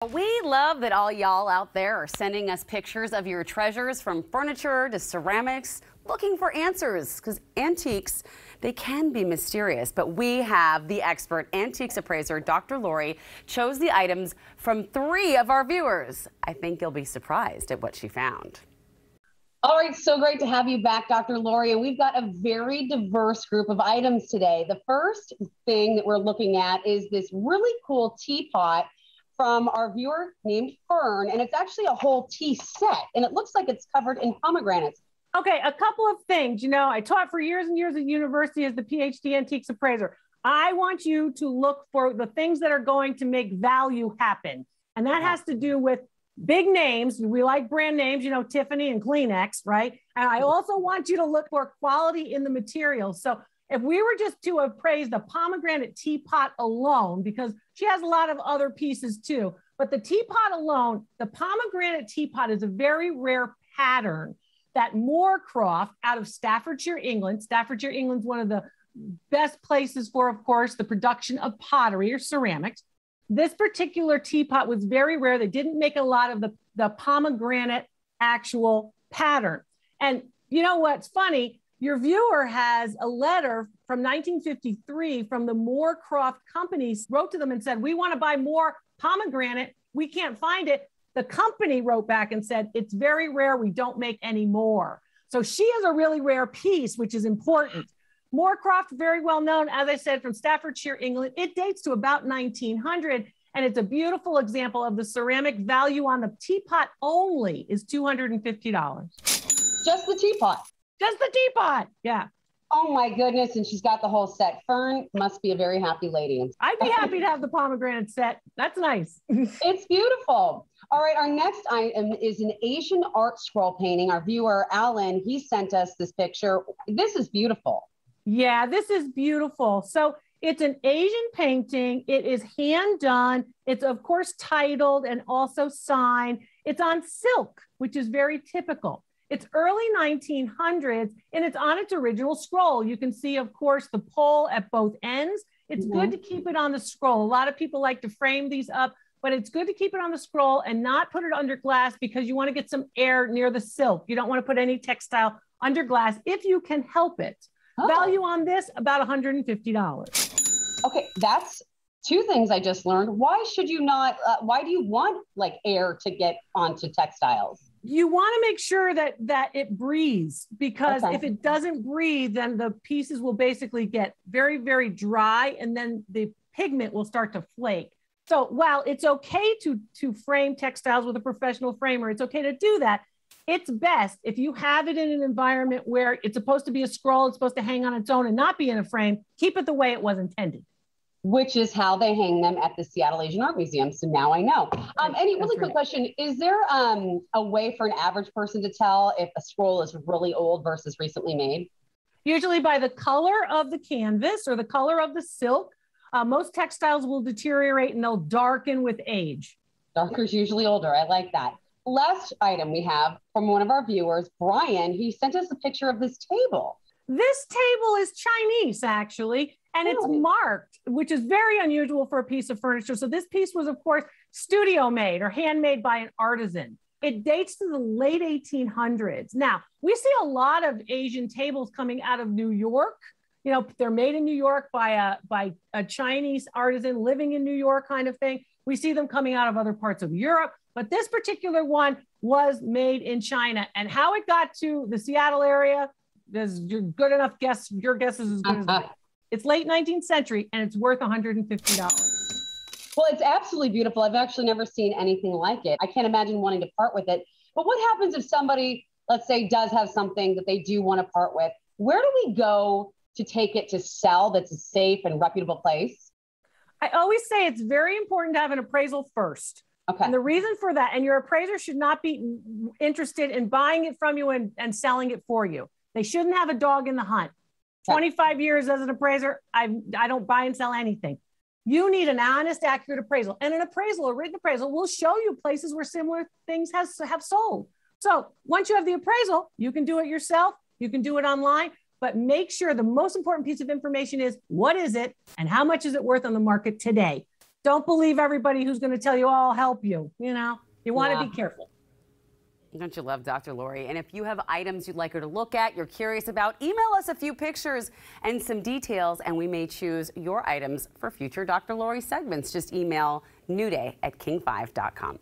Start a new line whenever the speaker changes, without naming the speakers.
We love that all y'all out there are sending us pictures of your treasures, from furniture to ceramics, looking for answers, because antiques, they can be mysterious, but we have the expert antiques appraiser, Dr. Lori, chose the items from 3 of our viewers. I think you'll be surprised at what she found.
All right, so great to have you back, Dr. Lori. And we've got a very diverse group of items today. The first thing that we're looking at is this really cool teapot from our viewer named Fern, and it's actually a whole tea set, and it looks like it's covered in pomegranates.
Okay, a couple of things. You know, I taught for years and years at university as the PhD antiques appraiser. I want you to look for the things that are going to make value happen, and that has to do with big names. We like brand names, you know, Tiffany and Kleenex, right? And I also want you to look for quality in the material. So if we were just to appraise the pomegranate teapot alone, because she has a lot of other pieces too, but the teapot alone, the pomegranate teapot is a very rare pattern that Moorcroft out of Staffordshire, England. Staffordshire, England's one of the best places for, of course, the production of pottery or ceramics. This particular teapot was very rare. They didn't make a lot of the pomegranate actual pattern. And you know what's funny? Your viewer has a letter from 1953 from the Moorcroft companies, wrote to them and said, we want to buy more pomegranate. We can't find it. The company wrote back and said, it's very rare. We don't make any more. So she is a really rare piece, which is important. Moorcroft, very well known, as I said, from Staffordshire, England. It dates to about 1900, and it's a beautiful example of the ceramic value on the teapot only is $250.
Just the teapot.
Just the teapot. Yeah.
Oh my goodness. And she's got the whole set. Fern must be a very happy lady.
I'd be happy to have the pomegranate set. That's nice.
It's beautiful. All right. Our next item is an Asian art scroll painting. Our viewer, Alan, he sent us this picture. This is beautiful.
Yeah, this is beautiful. So it's an Asian painting. It is hand done. It's of course titled and also signed. It's on silk, which is very typical. It's early 1900s, and it's on its original scroll. You can see, of course, the pole at both ends. It's good to keep it on the scroll. A lot of people like to frame these up, but it's good to keep it on the scroll and not put it under glass because you want to get some air near the silk. You don't want to put any textile under glass if you can help it. Value on this, about $150.
Okay, that's 2 things I just learned. Why should you not, why do you want like air to get onto textiles?
You want to make sure that it breathes, because if it doesn't breathe, then the pieces will basically get very, very dry, and then the pigment will start to flake. So while it's okay to frame textiles with a professional framer, it's okay to do that. It's best if you have it in an environment where it's supposed to be a scroll, it's supposed to hang on its own and not be in a frame, keep it the way it was intended.
Which is how they hang them at the Seattle Asian Art Museum. So now I know. Any really quick question, is there a way for an average person to tell if a scroll is really old versus recently made?
Usually by the color of the canvas or the color of the silk. Most textiles will deteriorate and they'll darken with age.
Darker is usually older. I like that. Last item we have from one of our viewers, Brian, he sent us a picture of this table.
This table is Chinese, actually, and it's marked, which is very unusual for a piece of furniture. So this piece was, of course, studio made or handmade by an artisan. It dates to the late 1800s. Now, we see a lot of Asian tables coming out of New York. You know, they're made in New York by a Chinese artisan living in New York kind of thing. We see them coming out of other parts of Europe, but this particular one was made in China. And how it got to the Seattle area, is your good enough guess. Your guess is as good as mine. It's late 19th century, and it's worth $150.
Well, it's absolutely beautiful. I've actually never seen anything like it. I can't imagine wanting to part with it. But what happens if somebody, let's say, does have something that they do want to part with? Where do we go to take it to sell that's a safe and reputable place?
I always say it's very important to have an appraisal first.
Okay.
And the reason for that, and your appraiser should not be interested in buying it from you and selling it for you. They shouldn't have a dog in the hunt. 25 years as an appraiser, I don't buy and sell anything. You need an honest, accurate appraisal. And an appraisal, a written appraisal, will show you places where similar things have sold. So once you have the appraisal, you can do it yourself. You can do it online. But make sure the most important piece of information is what is it and how much is it worth on the market today? Don't believe everybody who's going to tell you, oh, I'll help you. You know, you want to be careful.
Don't you love Dr. Lori? And if you have items you'd like her to look at, you're curious about, email us a few pictures and some details, and we may choose your items for future Dr. Lori segments. Just email newday@king5.com.